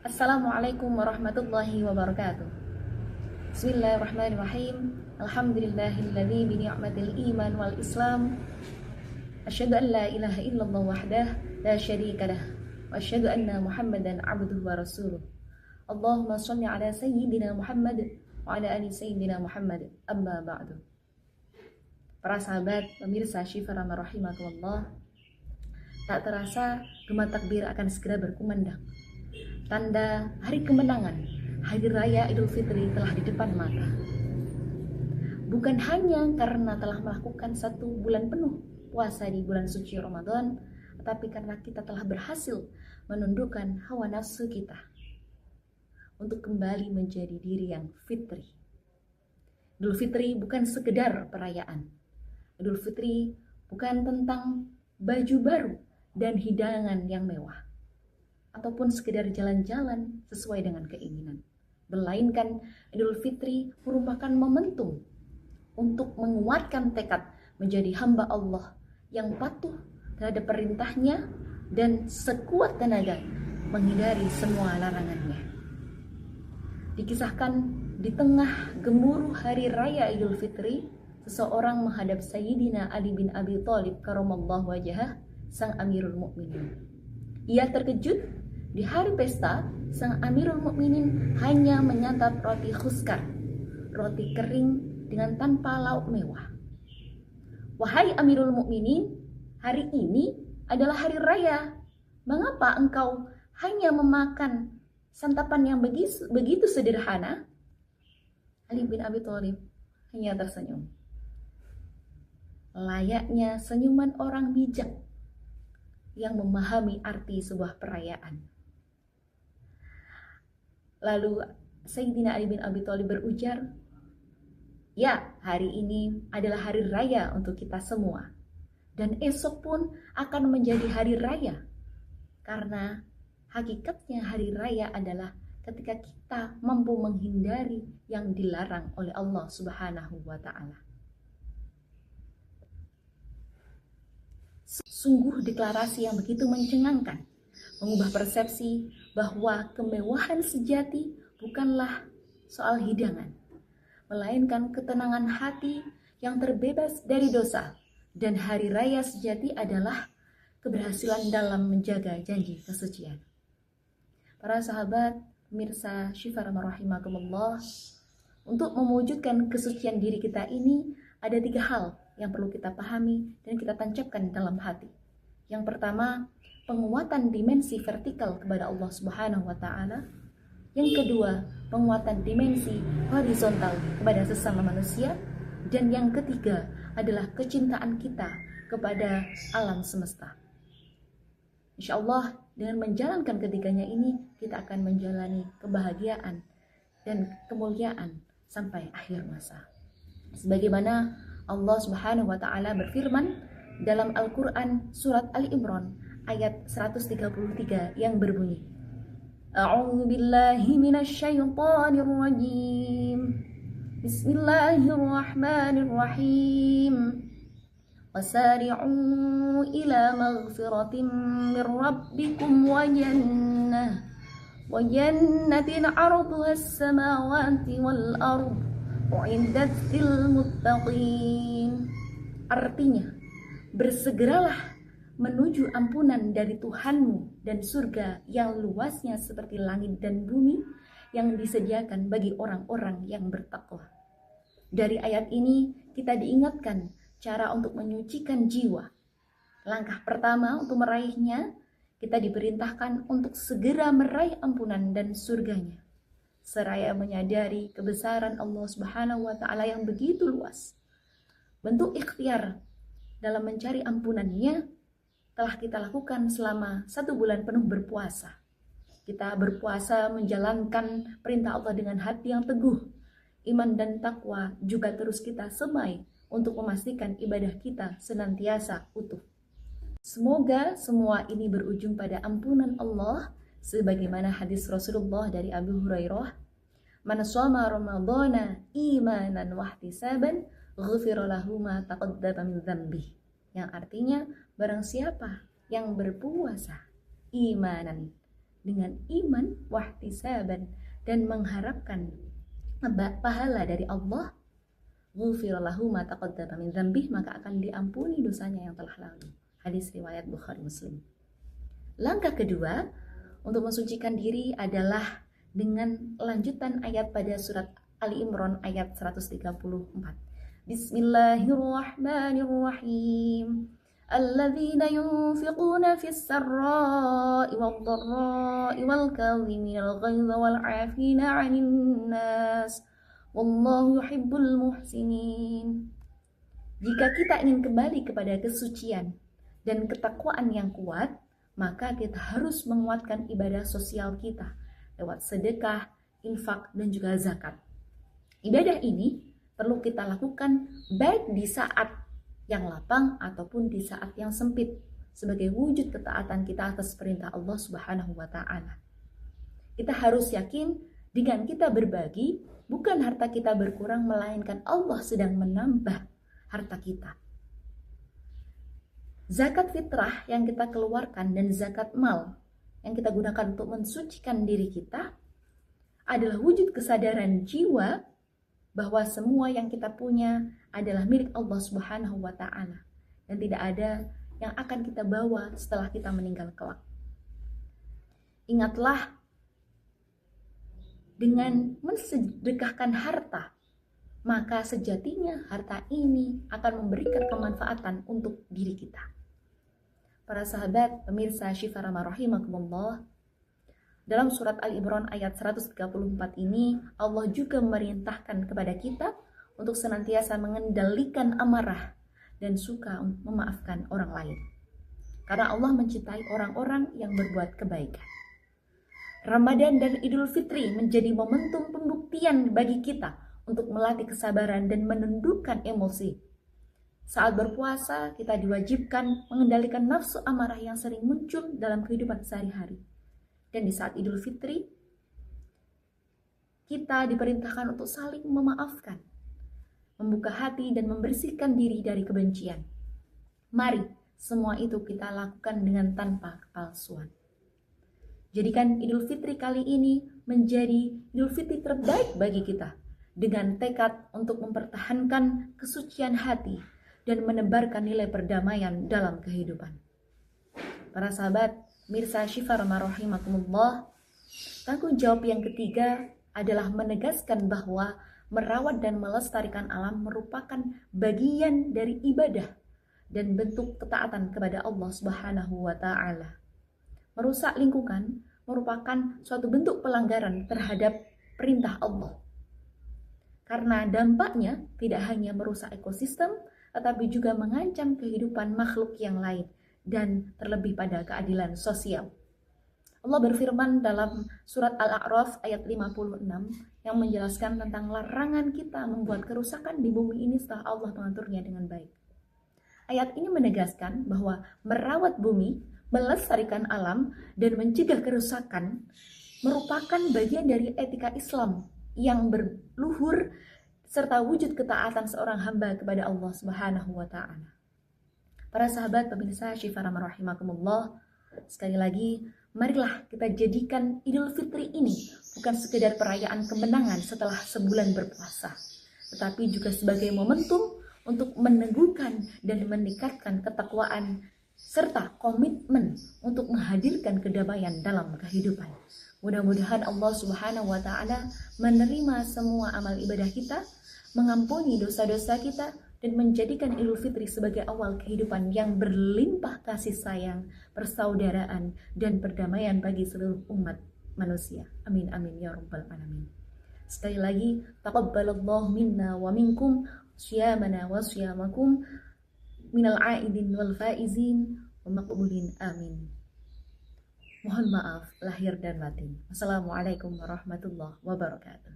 Assalamualaikum warahmatullahi wabarakatuh. Bismillahirrahmanirrahim. Alhamdulillahilladzi bi ni'matil iman wal islam. Asyhadu an la ilaha illallah wahdah la syarika lah wa asyhadu anna Muhammadan abduhu wa rasuluh. Allahumma shalli ala sayyidina Muhammad wa ala ali sayyidina Muhammad. Amma ba'du. Para sahabat, pemirsa Syifa Rahmah rahimakumullah, tak terasa gema takbir akan segera berkumandang. Tanda hari kemenangan, hari raya Idul Fitri telah di depan mata. Bukan hanya karena telah melakukan 1 bulan penuh puasa di bulan suci Ramadan, tetapi karena kita telah berhasil menundukkan hawa nafsu kita untuk kembali menjadi diri yang fitri. Idul Fitri bukan sekedar perayaan. Idul Fitri bukan tentang baju baru dan hidangan yang mewah, ataupun sekedar jalan-jalan sesuai dengan keinginan. Melainkan Idul Fitri merupakan momentum untuk menguatkan tekad menjadi hamba Allah yang patuh terhadap perintahnya dan sekuat tenaga menghindari semua larangannya. Dikisahkan di tengah gemuruh hari raya Idul Fitri, seseorang menghadap Sayyidina Ali bin Abi Thalib karamallahu wajhah, sang Amirul Mukminin. Ia terkejut. Di hari pesta, sang Amirul Mukminin hanya menyantap roti khuskar, roti kering dengan tanpa lauk mewah. Wahai Amirul Mukminin, hari ini adalah hari raya. Mengapa engkau hanya memakan santapan yang begitu sederhana? Ali bin Abi Thalib hanya tersenyum. Layaknya senyuman orang bijak yang memahami arti sebuah perayaan. Lalu Sayyidina Ali bin Abi Thalib berujar, "Ya, hari ini adalah hari raya untuk kita semua. Dan esok pun akan menjadi hari raya. Karena hakikatnya hari raya adalah ketika kita mampu menghindari yang dilarang oleh Allah Subhanahu wa Ta'ala." Sungguh deklarasi yang begitu mencengangkan, mengubah persepsi bahwa kemewahan sejati bukanlah soal hidangan, melainkan ketenangan hati yang terbebas dari dosa, dan hari raya sejati adalah keberhasilan dalam menjaga janji kesucian. Para sahabat, pemirsa Syifa Rahmah rahimakumullah, untuk mewujudkan kesucian diri kita ini ada 3 hal yang perlu kita pahami dan kita tancapkan dalam hati. Yang pertama, penguatan dimensi vertikal kepada Allah Subhanahu wa Ta'ala. Yang kedua, penguatan dimensi horizontal kepada sesama manusia. Dan yang ketiga adalah kecintaan kita kepada alam semesta. Insya Allah, dengan menjalankan ketiganya ini, kita akan menjalani kebahagiaan dan kemuliaan sampai akhir masa. Sebagaimana Allah Subhanahu wa Ta'ala berfirman dalam Al-Quran surat Ali Imran ayat 133 yang berbunyi, A'udzu billahi minasy syaithanir rajim. Bismillahirrahmanirrahim. Wasari'u ila maghfiratin mir rabbikum wa jannatin 'arduha as-samawati wal ardh u'iddat lil muttaqin. Artinya, bersegeralah menuju ampunan dari Tuhanmu dan surga yang luasnya seperti langit dan bumi yang disediakan bagi orang-orang yang bertakwa. Dari ayat ini kita diingatkan cara untuk menyucikan jiwa. Langkah pertama untuk meraihnya, kita diperintahkan untuk segera meraih ampunan dan surganya, seraya menyadari kebesaran Allah Subhanahu wa Ta'ala yang begitu luas. Bentuk ikhtiar dalam mencari ampunannya telah kita lakukan selama 1 bulan penuh berpuasa. Kita berpuasa menjalankan perintah Allah dengan hati yang teguh. Iman dan takwa juga terus kita semai untuk memastikan ibadah kita senantiasa utuh. Semoga semua ini berujung pada ampunan Allah, sebagaimana hadis Rasulullah dari Abu Hurairah, "Man shoma Ramadhana imanan wa ihtisaban, ghufira lahu ma taqaddama min dzambihi." Yang artinya, barang siapa yang berpuasa imanan, dengan iman wahtisaban dan mengharapkan pahala dari Allah, ghufira lahu ma taqaddama min dzambih, maka akan diampuni dosanya yang telah lalu. Hadis riwayat Bukhari Muslim. Langkah kedua untuk mensucikan diri adalah dengan lanjutan ayat pada surat Ali Imran ayat 134. Bismillahirrahmanirrahim. Alladzina yunfiquna fis sarra'i wad dharra'i wal kadhimina al-ghaidha wal 'afina 'anil nas. Wallahu yuhibbul muhsinin. Jika kita ingin kembali kepada kesucian dan ketakwaan yang kuat, maka kita harus menguatkan ibadah sosial kita lewat sedekah, infak, dan juga zakat. Ibadah ini perlu kita lakukan baik di saat yang lapang ataupun di saat yang sempit sebagai wujud ketaatan kita atas perintah Allah Subhanahu wa Ta'ala. Kita harus yakin dengan kita berbagi, bukan harta kita berkurang, melainkan Allah sedang menambah harta kita. Zakat fitrah yang kita keluarkan dan zakat mal yang kita gunakan untuk mensucikan diri kita adalah wujud kesadaran jiwa bahwa semua yang kita punya adalah milik Allah Subhanahu wa Ta'ala dan tidak ada yang akan kita bawa setelah kita meninggal kelak. Ingatlah, dengan mensedekahkan harta, maka sejatinya harta ini akan memberikan kemanfaatan untuk diri kita. Para sahabat, pemirsa Syifa Rahmah rahimakumullah, dalam surat Al-Imran ayat 134 ini, Allah juga memerintahkan kepada kita untuk senantiasa mengendalikan amarah dan suka memaafkan orang lain. Karena Allah mencintai orang-orang yang berbuat kebaikan. Ramadan dan Idul Fitri menjadi momentum pembuktian bagi kita untuk melatih kesabaran dan menundukkan emosi. Saat berpuasa, kita diwajibkan mengendalikan nafsu amarah yang sering muncul dalam kehidupan sehari-hari. Dan di saat Idul Fitri, kita diperintahkan untuk saling memaafkan, membuka hati dan membersihkan diri dari kebencian. Mari semua itu kita lakukan dengan tanpa kepalsuan. Jadikan Idul Fitri kali ini menjadi Idul Fitri terbaik bagi kita, dengan tekad untuk mempertahankan kesucian hati dan menebarkan nilai perdamaian dalam kehidupan. Para sahabat, mirsa Syifa Rahmah rahimakumullah, tanggung jawab yang ketiga adalah menegaskan bahwa merawat dan melestarikan alam merupakan bagian dari ibadah dan bentuk ketaatan kepada Allah Subhanahu wa Ta'ala. Merusak lingkungan merupakan suatu bentuk pelanggaran terhadap perintah Allah. Karena dampaknya tidak hanya merusak ekosistem, tetapi juga mengancam kehidupan makhluk yang lain dan terlebih pada keadilan sosial. Allah berfirman dalam surat Al-A'raf ayat 56 yang menjelaskan tentang larangan kita membuat kerusakan di bumi ini setelah Allah mengaturnya dengan baik. Ayat ini menegaskan bahwa merawat bumi, melestarikan alam, dan mencegah kerusakan merupakan bagian dari etika Islam yang berluhur serta wujud ketaatan seorang hamba kepada Allah Subhanahu wa Ta'ala. Para sahabat pemirsa Syifa Rahmah rahimakumullah, sekali lagi marilah kita jadikan Idul Fitri ini bukan sekedar perayaan kemenangan setelah sebulan berpuasa, tetapi juga sebagai momentum untuk meneguhkan dan meningkatkan ketakwaan serta komitmen untuk menghadirkan kedamaian dalam kehidupan. Mudah-mudahan Allah Subhanahu wa Ta'ala menerima semua amal ibadah kita, mengampuni dosa-dosa kita, dan menjadikan Idul Fitri sebagai awal kehidupan yang berlimpah kasih sayang, persaudaraan, dan perdamaian bagi seluruh umat manusia. Amin amin ya rabbal alamin. Sekali lagi, taqabbalallahu minna wa minkum syiyamana wa syiyamakum minal aidin wal faizin wa maqbulin amin. Mohon maaf lahir dan batin. Wassalamualaikum warahmatullahi wabarakatuh.